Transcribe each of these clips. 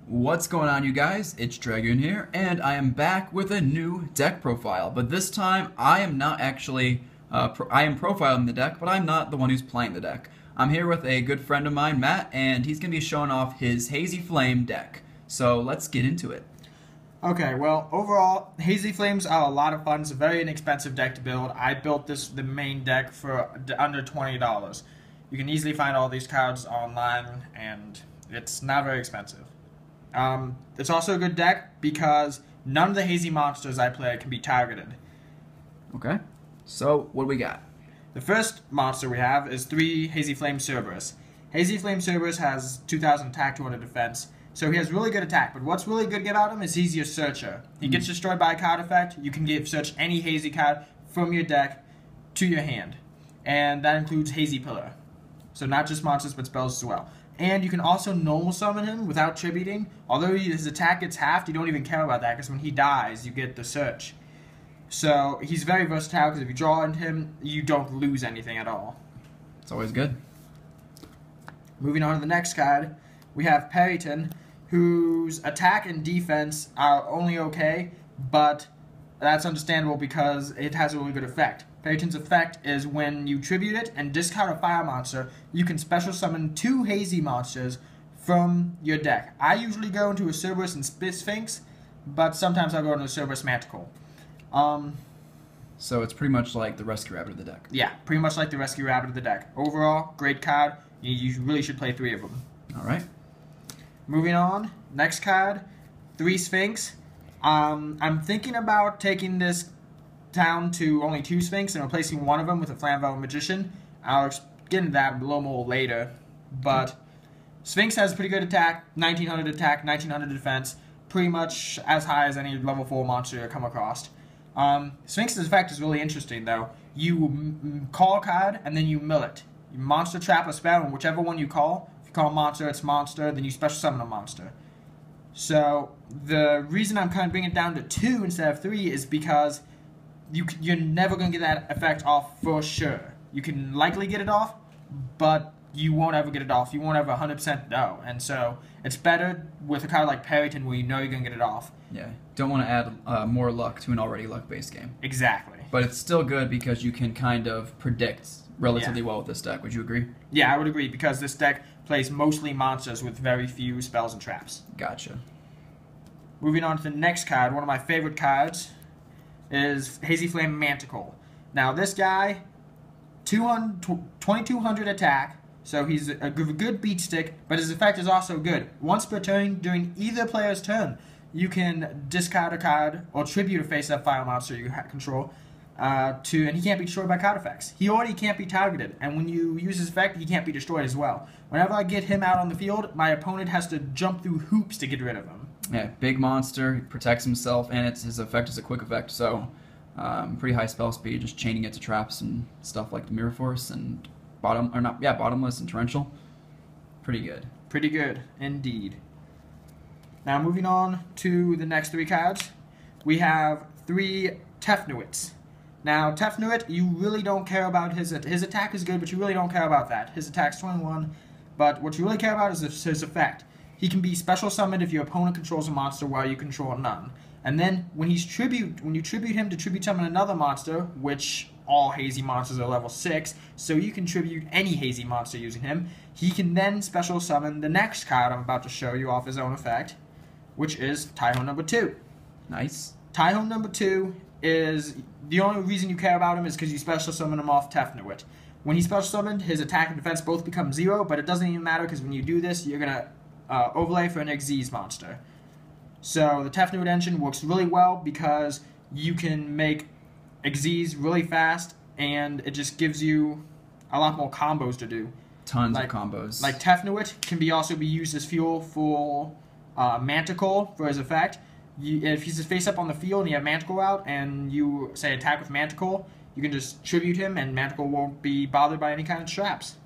What's going on, you guys? It's Dragoon here, and I am back with a new deck profile. But this time, I am not actually, I am profiling the deck, but I'm not the one who's playing the deck. I'm here with a good friend of mine, Matt, and he's going to be showing off his Hazy Flame deck. So let's get into it. Okay, well, overall, Hazy Flames are a lot of fun. It's a very inexpensive deck to build. I built the main deck for under $20. You can easily find all these cards online, and it's not very expensive. It's also a good deck because none of the Hazy monsters I play can be targeted. Okay, so what do we got? The first monster we have is 3 Hazy Flame Cerberus. Hazy Flame Cerberus has 2,000 attack, 200 defense, so he has really good attack, but what's really good about him is he's your searcher. He gets destroyed by a card effect. You can search any Hazy card from your deck to your hand, and that includes Hazy Pillar. So not just monsters, but spells as well. And you can also normal summon him without tributing. Although his attack gets halved, you don't even care about that because when he dies, you get the search. So he's very versatile because if you draw into him, you don't lose anything at all. It's always good. Moving on to the next card, we have Periton, whose attack and defense are only okay, but that's understandable because it has a really good effect. Periton's effect is when you tribute it and discard a fire monster, you can special summon 2 Hazy monsters from your deck. I usually go into a Cerberus and Sphinx, but sometimes I'll go into a Cerberus Manticore. So it's pretty much like the Rescue Rabbit of the deck. Yeah, pretty much like the Rescue Rabbit of the deck. Overall, great card. You really should play 3 of them. Alright. Moving on, next card, 3 Sphinx. I'm thinking about taking this down to only 2 Sphinx and replacing one of them with a Flamvell Magician. I'll get into that a little more later, but Sphinx has pretty good attack, 1900 attack, 1900 defense, pretty much as high as any level 4 monster you come across. Sphinx's effect is really interesting though. You call a card and then you mill it. You monster trap a spell, and whichever one you call, if you call monster, it's monster, then you special summon a monster. So the reason I'm kind of bringing it down to 2 instead of 3 is because you're never going to get that effect off for sure. You can likely get it off, but you won't ever get it off. You won't ever 100% know. And so it's better with a card like Periton where you know you're going to get it off. Yeah, don't want to add more luck to an already luck-based game. Exactly. But it's still good because you can kind of predict relatively well with this deck. Would you agree? Yeah, I would agree because this deck plays mostly monsters with very few spells and traps. Gotcha. Moving on to the next card, one of my favorite cards is Hazy Flame Manticore. Now this guy, 2200 attack, so he's a good beat stick, but his effect is also good. Once per turn, during either player's turn, you can discard a card or tribute a face-up fire monster you control, and he can't be destroyed by card effects. He already can't be targeted, and when you use his effect, he can't be destroyed as well. Whenever I get him out on the field, my opponent has to jump through hoops to get rid of him. Yeah, big monster, he protects himself, and his effect is a quick effect, so pretty high spell speed, just chaining it to traps and stuff like the Mirror Force and Bottomless and Torrential. Pretty good. Pretty good, indeed. Now moving on to the next 3 cards, we have 3 Tefnuits. Now Tefnuit, you really don't care about his attack is good, but you really don't care about that. His attack's 21, but what you really care about is his effect. He can be special summoned if your opponent controls a monster while you control none. And then when you tribute him to tribute summon another monster, which all Hazy monsters are level 6, so you can tribute any Hazy monster using him, he can then special summon the next card I'm about to show you off his own effect, which is Taiho number 2. Nice. Taiho number 2 is the only reason you care about him is because you special summon him off Tefnuit. When he's special summoned, his attack and defense both become 0, but it doesn't even matter because when you do this, you're going to overlay for an Xyz monster. So the Tefnuit engine works really well because you can make Xyz really fast, and it just gives you a lot more combos to do. Tons of combos. Like Tefnuit can also be used as fuel for Manticore for his effect. If he's face up on the field and you have Manticore out, and you say attack with Manticore, you can just tribute him, and Manticore won't be bothered by any kind of traps.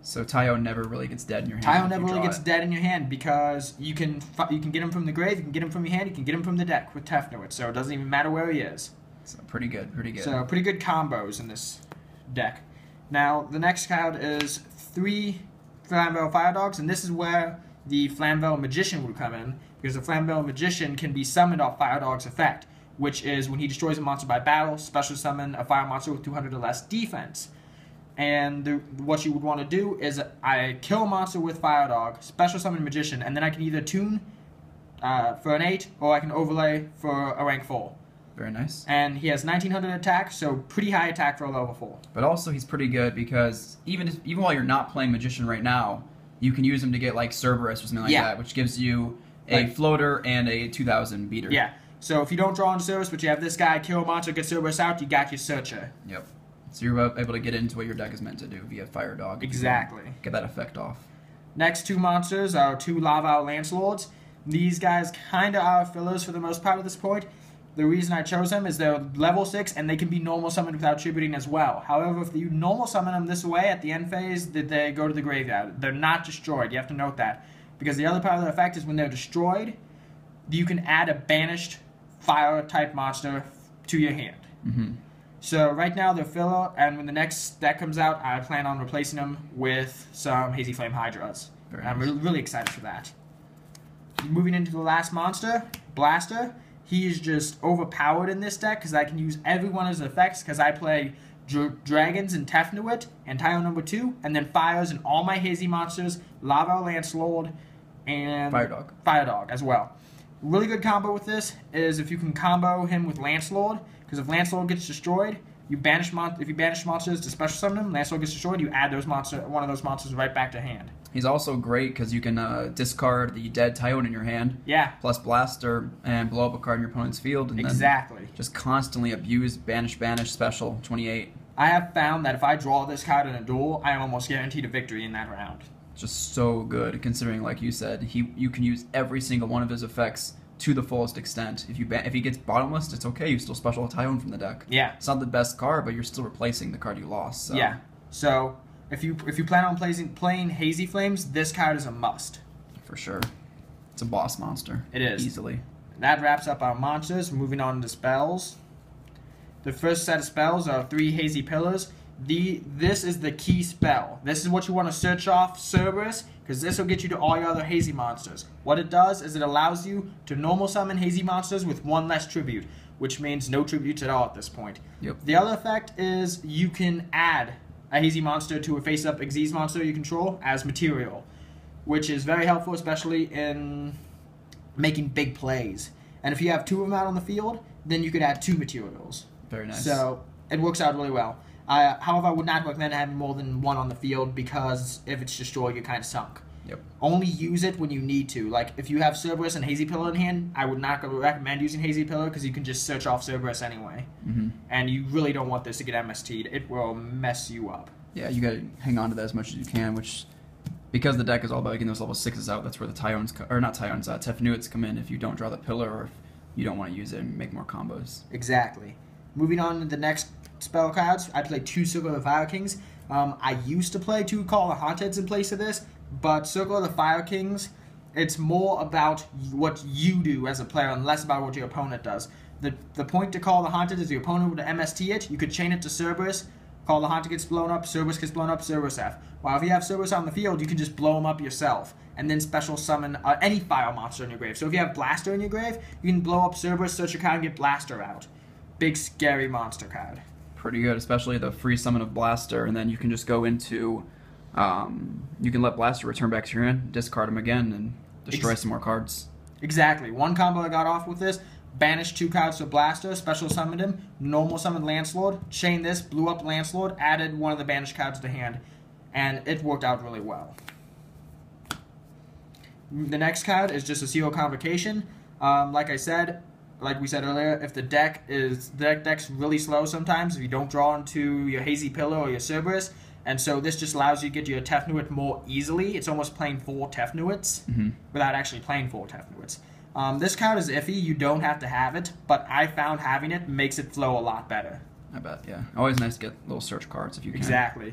So Taiho never really gets dead in your hand. Taiho never really gets dead in your hand because you can get him from the grave, you can get him from your hand, you can get him from the deck with Tefnuit. So it doesn't even matter where he is. So pretty good, pretty good. So pretty good combos in this deck. Now the next card is 3 Flamvell Fire Dogs, and this is where the Flamvell Magician would come in, because the Flamvell Magician can be summoned off Fire Dog's effect, which is when he destroys a monster by battle, special summon a fire monster with 200 or less defense. And what you would want to do is I kill a monster with Fire Dog, special summon Magician, and then I can either tune for an 8 or I can overlay for a rank 4. Very nice. And he has 1900 attack, so pretty high attack for a level 4. But also he's pretty good because even while you're not playing Magician right now, you can use him to get like Cerberus or something like that, which gives you a floater and a 2000 beater. Yeah. So if you don't draw on Cerberus, but you have this guy, kill a monster, get Cerberus out, you got your Searcher. Yep. So you're able to get into what your deck is meant to do via Fire Dog. Exactly. Get that effect off. Next 2 monsters are 2 Lava Lancelords. These guys kind of are fillers for the most part at this point. The reason I chose them is they're level 6 and they can be normal summoned without tributing as well. However, if you normal summon them this way at the end phase, they go to the graveyard. They're not destroyed. You have to note that. Because the other part of the effect is when they're destroyed, you can add a banished fire type monster to your hand. Mm-hmm. So right now they're filler, and when the next deck comes out, I plan on replacing them with some Hazy Flame Hydras. I'm really excited for that. Moving into the last monster, Blaster. He is just overpowered in this deck because I can use every one of his effects because I play Dragons and Tefnuit and Tile number 2, and then Fires and all my Hazy monsters, Lava Lancelord, and Fire Dog as well. Really good combo with this is if you can combo him with Lancelord, because if Lancelord gets destroyed, if you banish monsters to special summon him, Lancelord gets destroyed, you add one of those monsters right back to hand. He's also great because you can discard the dead Tyone in your hand. Yeah. Plus Blaster and blow up a card in your opponent's field. And exactly. Then just constantly abuse, banish, special, 28. I have found that if I draw this card in a duel, I am almost guaranteed a victory in that round. Just so good, considering, like you said, you can use every single one of his effects to the fullest extent. If he gets bottomless, it's okay. You still special a Tyone from the deck. Yeah. It's not the best card, but you're still replacing the card you lost. So. Yeah. So if you plan on playing Hazy Flames, this card is a must. For sure. It's a boss monster. It is. Easily. That wraps up our monsters. Moving on to spells. The first set of spells are 3 Hazy Pillars. This is the key spell. This is what you want to search off Cerberus, because this will get you to all your other Hazy monsters. What it does is it allows you to normal summon Hazy monsters with 1 less tribute, which means no tributes at all at this point. Yep. The other effect is you can add a Hazy monster to a face-up Xyz monster you control as material, which is very helpful, especially in making big plays. And if you have 2 of them out on the field, then you could add 2 materials. Very nice. So it works out really well. However, I would not recommend having more than 1 on the field because if it's destroyed, you're kind of sunk. Yep. Only use it when you need to. Like, if you have Cerberus and Hazy Pillar in hand, I would not recommend using Hazy Pillar because you can just search off Cerberus anyway. Mm-hmm. And you really don't want this to get MST'd. It will mess you up. Yeah, you gotta hang on to that as much as you can, which, because the deck is all about getting those level 6s out, that's where the Tefnuits come in if you don't draw the pillar or if you don't want to use it and make more combos. Exactly. Moving on to the next spell cards, I play 2 Circle of the Fire Kings. I used to play 2 Call of the Haunteds in place of this, but Circle of the Fire Kings, it's more about what you do as a player and less about what your opponent does. The point to Call the Haunted is the opponent would MST it, you could chain it to Cerberus, Call the Haunted gets blown up, Cerberus gets blown up, Cerberus F. While if you have Cerberus on the field, you can just blow him up yourself, and then special summon any fire monster in your grave. So if you have Blaster in your grave, you can blow up Cerberus, search your card, and get Blaster out. Big scary monster card. Pretty good, especially the free summon of Blaster, and then you can just go into, you can let Blaster return back to your hand, discard him again, and destroy some more cards. Exactly. One combo I got off with this, banished 2 cards to Blaster, special summoned him, normal summoned Lancelord, chained this, blew up Lancelord, added one of the banished cards to hand, and it worked out really well. The next card is just a Seal Convocation. Like we said earlier, if the deck's really slow sometimes, if you don't draw into your Hazy Pillar or your Cerberus, and so this just allows you to get your Tefnuit more easily. It's almost playing 4 Tefnuits without actually playing 4 Tefnuits. This card is iffy. You don't have to have it, but I found having it makes it flow a lot better. I bet, yeah. Always nice to get little search cards if you can. Exactly.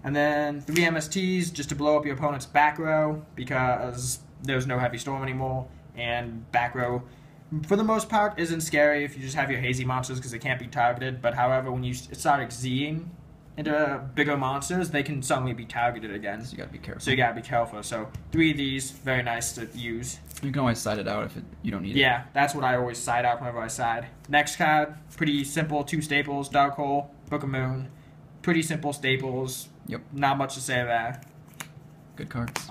And then 3 MSTs just to blow up your opponent's back row because there's no Heavy Storm anymore, and back row for the most part isn't scary if you just have your Hazy monsters because they can't be targeted, but however when you start Xying into bigger monsters, they can suddenly be targeted again. So you gotta be careful. So you gotta be careful. So 3 of these, very nice to use. You can always side it out if you don't need it. Yeah, that's what I always side out whenever I side. Next card, pretty simple, 2 staples, Dark Hole, Book of Moon. Pretty simple staples. Yep. Not much to say there. Good cards.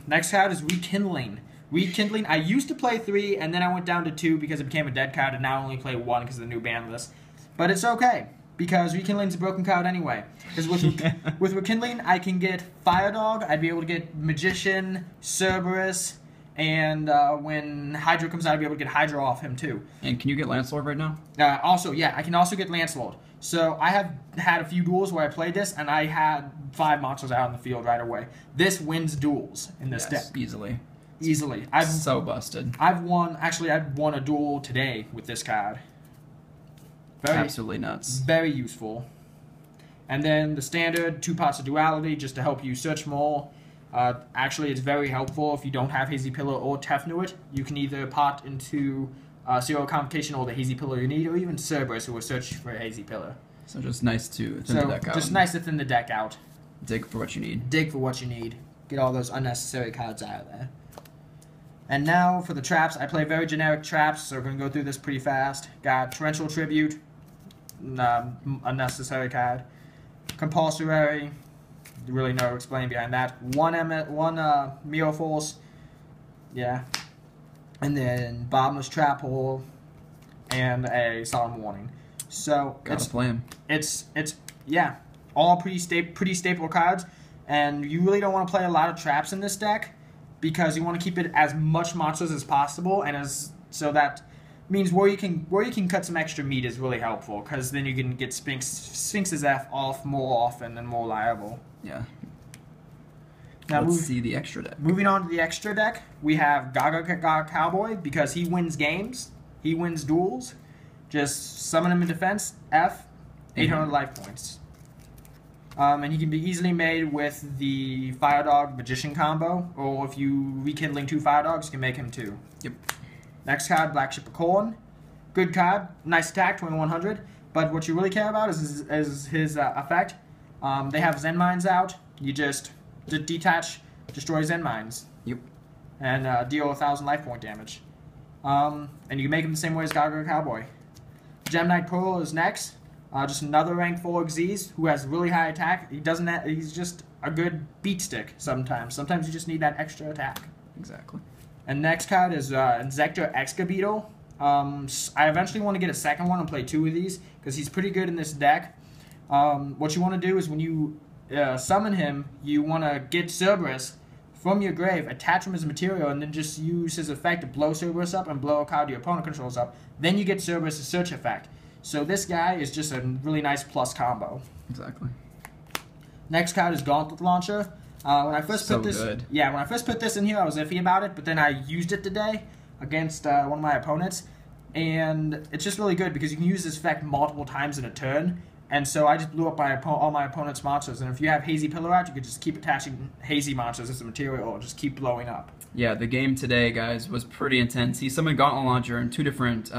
Next card is Rekindling. Rekindling, I used to play 3, and then I went down to 2 because it became a dead card, and now I only play 1 because of the new ban list. But it's okay, because Rekindling's a broken card anyway. Because with Rekindling, I can get Fire Dog, I'd be able to get Magician, Cerberus, and when Hydra comes out, I'd be able to get Hydra off him too. And can you get Lancelot right now? Also, yeah, I can also get Lancelot. So I have had a few duels where I played this, and I had 5 monsters out on the field right away. This wins duels in this deck. Easily. Easily. So busted. I've won a duel today with this card. Absolutely nuts. Very useful. And then the standard 2 pots of duality just to help you search more. Actually, it's very helpful if you don't have Hazy Pillar or Tefnuit. You can either pot into Serial Convocation or the Hazy Pillar you need, or even Cerberus who will search for a Hazy Pillar. So just nice to thin the deck out. Just nice to thin the deck out. Dig for what you need. Dig for what you need. Get all those unnecessary cards out of there. And now for the traps. I play very generic traps, so we're going to go through this pretty fast. Got Torrential Tribute, unnecessary card. Compulsory, really no explaining behind that. One Mio Force, yeah. And then Bottomless Trap Hole, and a Solemn Warning. So Gotta play him. It's yeah, all pretty staple cards, and you really don't want to play a lot of traps in this deck because you want to keep it as much monsters as possible, and so that means where you can cut some extra meat is really helpful because then you can get Sphinx's F off more often and more liable. Yeah. Now Let's see the extra deck. Moving on to the extra deck, we have Gaga Cowboy because he wins games, he wins duels. Just summon him in defense, F, 800 life points. And he can be easily made with the Fire Dog Magician combo, or if you rekindling 2 Fire Dogs, you can make him 2. Yep. Next card, Black Ship of Corn. Good card, nice attack, 2100. But what you really care about is his effect. They have Zen Mines out. You just detach, destroy Zen Mines. Yep. And deal 1000 life point damage. And you can make him the same way as Gaga Cowboy. Gem Knight Pearl is next. Just another rank 4 Xyz who has really high attack. He's just a good beat stick sometimes. Sometimes you just need that extra attack. Exactly. And next card is Inzektor Excabeetle. I eventually want to get a second one and play 2 of these because he's pretty good in this deck. What you want to do is when you summon him, you want to get Cerberus from your grave, attach him as a material, and then just use his effect to blow Cerberus up and blow a card your opponent controls up. Then you get Cerberus' search effect. So this guy is just a really nice plus combo. Exactly. Next card is Gauntlet Launcher. When I first put this, good. yeah, when I first put this in here, I was iffy about it, but then I used it today against one of my opponents, and it's just really good because you can use this effect multiple times in a turn. And so I just blew up all my opponent's monsters. And if you have Hazy Pillar out, you could just keep attaching Hazy monsters as a material or just keep blowing up. Yeah, the game today, guys, was pretty intense. He summoned Gauntlet Launcher in two different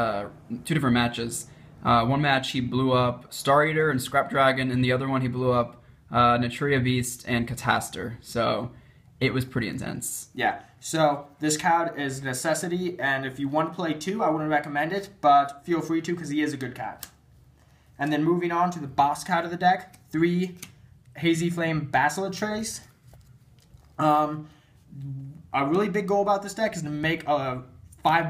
matches. One match he blew up Star Eater and Scrap Dragon, and the other one he blew up Natria Beast and Cataster. So it was pretty intense. Yeah, so this card is a necessity, and if you want to play 2, I wouldn't recommend it, but feel free to because he is a good card. And then moving on to the boss card of the deck, 3 Hazy Flame Basilisk Trace. A really big goal about this deck is to make 5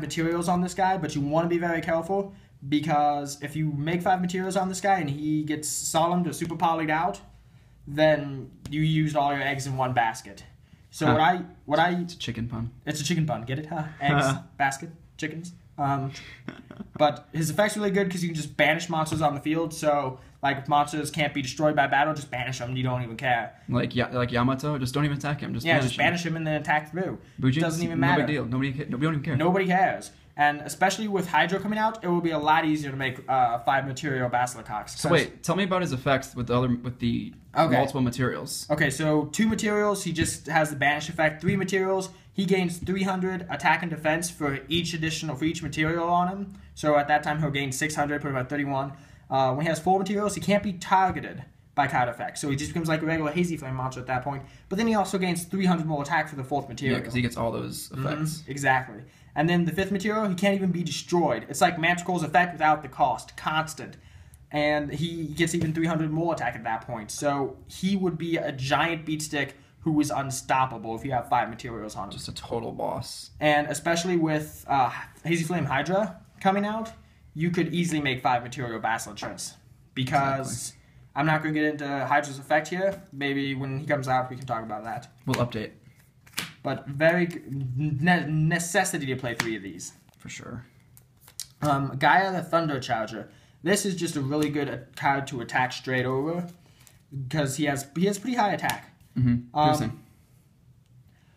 materials on this guy, but you want to be very careful because if you make 5 materials on this guy and he gets solemned or super polyed out, then you used all your eggs in one basket. So It's a chicken pun. It's a chicken pun, get it? Huh? Eggs, basket, chickens. But his effect's really good because you can just banish monsters on the field. So, like, if monsters can't be destroyed by battle, just banish them. You don't even care. Like Yamato, just don't even attack him. Just banish him and then attack through. Bujin, Doesn't even matter. No big deal. Nobody don't even care. Nobody cares. And especially with Hydra coming out, it will be a lot easier to make 5 material Basilicox. So wait, tell me about his effects with the multiple materials. Okay, so 2 materials, he just has the banish effect. 3 materials, he gains 300 attack and defense for each material on him. So at that time, he'll gain 600, put him at 31. When he has 4 materials, he can't be targeted by card effect. So he just becomes like a regular Hazy Flame monster at that point. But then he also gains 300 more attack for the 4th material. Yeah, because he gets all those effects. Exactly. And then the 5th material, he can't even be destroyed. It's like Manticore's effect without the cost. Constant. And he gets even 300 more attack at that point. So he would be a giant beatstick who is unstoppable if you have 5 materials on him. Just a total boss. And especially with Hazy Flame Hydra coming out, you could easily make 5 material Basilisk. Because... Exactly. I'm not going to get into Hydra's effect here. Maybe when he comes out, we can talk about that. We'll update. But very necessity to play 3 of these. For sure. Gaia the Thunder Charger. This is just a really good card to attack straight over. Because he has pretty high attack.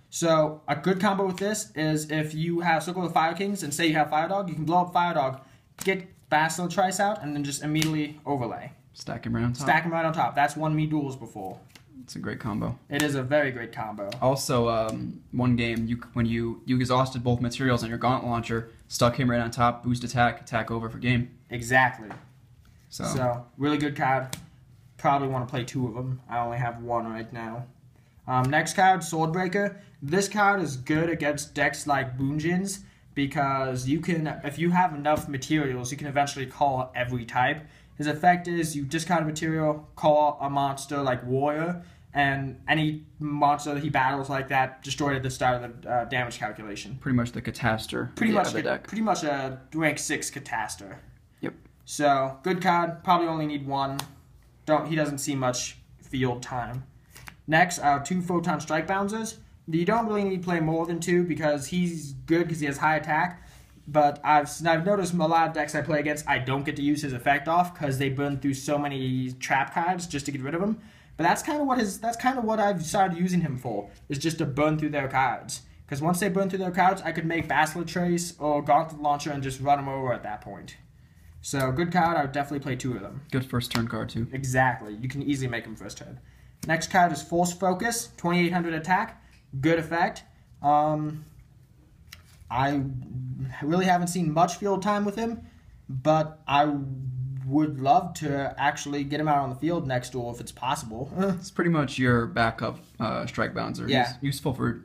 So a good combo with this is if you have Circle of Fire Kings and say you have Fire Dog, you can blow up Fire Dog, get Basilisk Trice out, and then just immediately overlay. Stack him right on top. Stack him right on top. That's won me duels before. It's a great combo. It is a very great combo. Also, one game, when you exhausted both materials on your Gauntlet Launcher, stuck him right on top, boost attack over for game. Exactly. So really good card. Probably want to play 2 of them. I only have 1 right now. Next card, Swordbreaker. This card is good against decks like Boonjins because you can, if you have enough materials, you can eventually call every type. His effect is you discard a material, call a monster like Warrior, and any monster that he battles like that destroyed at the start of the damage calculation. Pretty much the Cataster of the deck. Pretty much a rank 6 Cataster. Yep. So, good card. Probably only need 1. He doesn't see much field time. Next, our 2 Photon Strike Bouncers. You don't really need to play more than 2 because he's good because he has high attack. But I've noticed a lot of decks I play against, I don't get to use his effect off because they burn through so many trap cards just to get rid of him. But that's kind of what I've started using him for, is just to burn through their cards. Because once they burn through their cards, I could make Basilisk Trace or Gauntlet Launcher and just run them over at that point. So good card, I would definitely play 2 of them. Good first turn card too. Exactly, you can easily make them first turn. Next card is Force Focus, 2800 attack, good effect. I really haven't seen much field time with him, but I would love to actually get him out on the field next duel if it's possible. It's pretty much your backup Strike Bouncer. Yeah. He's useful for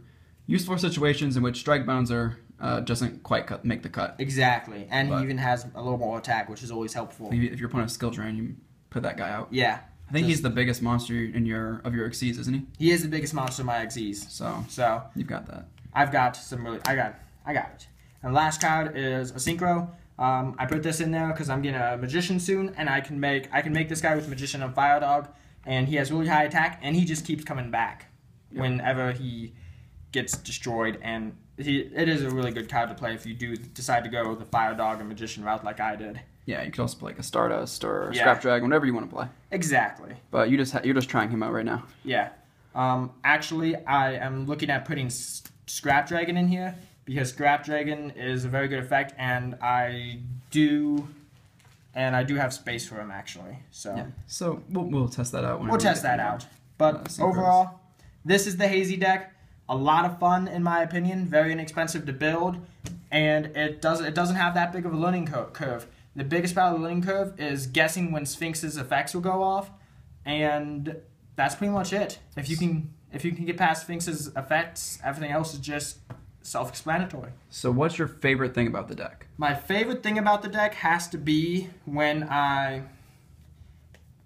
situations in which Strike Bouncer doesn't quite make the cut. Exactly, and he even has a little more attack, which is always helpful. If your opponent has skill drain, you put that guy out. Yeah. I think he's the biggest monster of your Xyz, isn't he? He is the biggest monster of my Xyz. So you've got that. I've got some really... I got it. And last card is a Synchro. I put this in there because I'm getting a Magician soon, and I can make this guy with Magician and Fire Dog, and he has really high attack, and he just keeps coming back whenever he gets destroyed. And it is a really good card to play if you do decide to go the Fire Dog and Magician route like I did. Yeah, you could also play like a Stardust or a Scrap Dragon, whatever you want to play. Exactly. But you're just trying him out right now. Yeah. Actually, I am looking at putting Scrap Dragon in here because Scrap Dragon is a very good effect, and I do have space for him actually. So yeah. So we'll test that out. We'll test that out. But overall, this is the Hazy deck. A lot of fun in my opinion. Very inexpensive to build, and it doesn't have that big of a learning curve. The biggest part of the learning curve is guessing when Sphinx's effects will go off, and that's pretty much it. If you can get past Sphinx's effects, everything else is just self-explanatory. So what's your favorite thing about the deck? My favorite thing about the deck has to be when I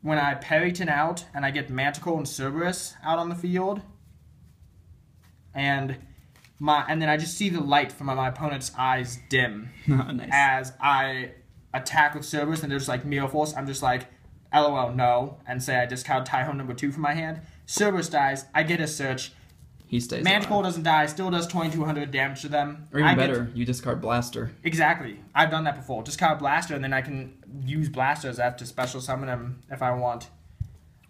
Periton out and I get Manticore and Cerberus out on the field, and then I just see the light from my opponent's eyes dim Nice. as I attack with Cerberus, and there's like Mirror Force. I'm just like, LOL, no, and say I discard Tyhone number 2 from my hand. Cerberus dies. I get a search. He stays Manticore alive. doesn't die. Still does 2200 damage to them. Or even better, you discard Blaster. Exactly. I've done that before. Discard Blaster, and then I can use Blaster as I have to special summon him if I want.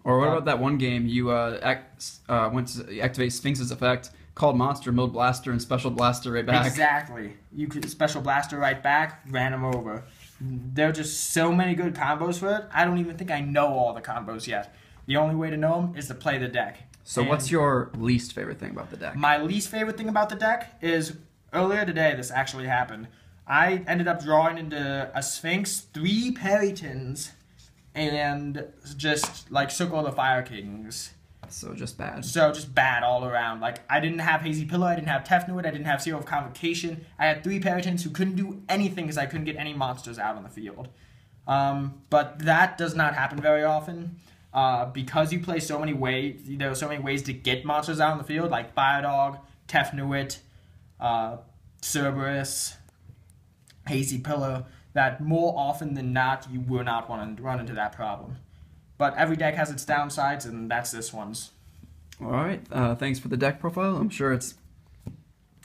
Or what about that one game you went to activate Sphinx's effect, called Monster, Mode Blaster, and Special Blaster right back? Exactly. You could Special Blaster right back, ran him over. There are just so many good combos for it. I don't even think I know all the combos yet. The only way to know them is to play the deck. So what's your least favorite thing about the deck? My least favorite thing about the deck is, earlier today this actually happened. I ended up drawing into a Sphinx, 3 Peritons, and just like Circle of the Fire Kings. So just bad. So just bad all around. Like, I didn't have Hazy Pillar, I didn't have Tefnuit, I didn't have Seal of Convocation. I had 3 Peritons who couldn't do anything because I couldn't get any monsters out on the field. But that does not happen very often. Because you play so many ways, there are so many ways to get monsters out on the field, like Fire Dog, Tefnuit, Cerberus, Hazy Pillar, that more often than not, you will not want to run into that problem. But every deck has its downsides, and that's this one's. Alright, thanks for the deck profile. I'm sure it's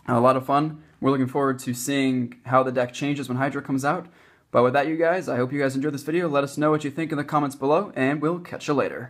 a lot of fun. We're looking forward to seeing how the deck changes when Hydra comes out. But with that, you guys, I hope you guys enjoyed this video. Let us know what you think in the comments below, and we'll catch you later.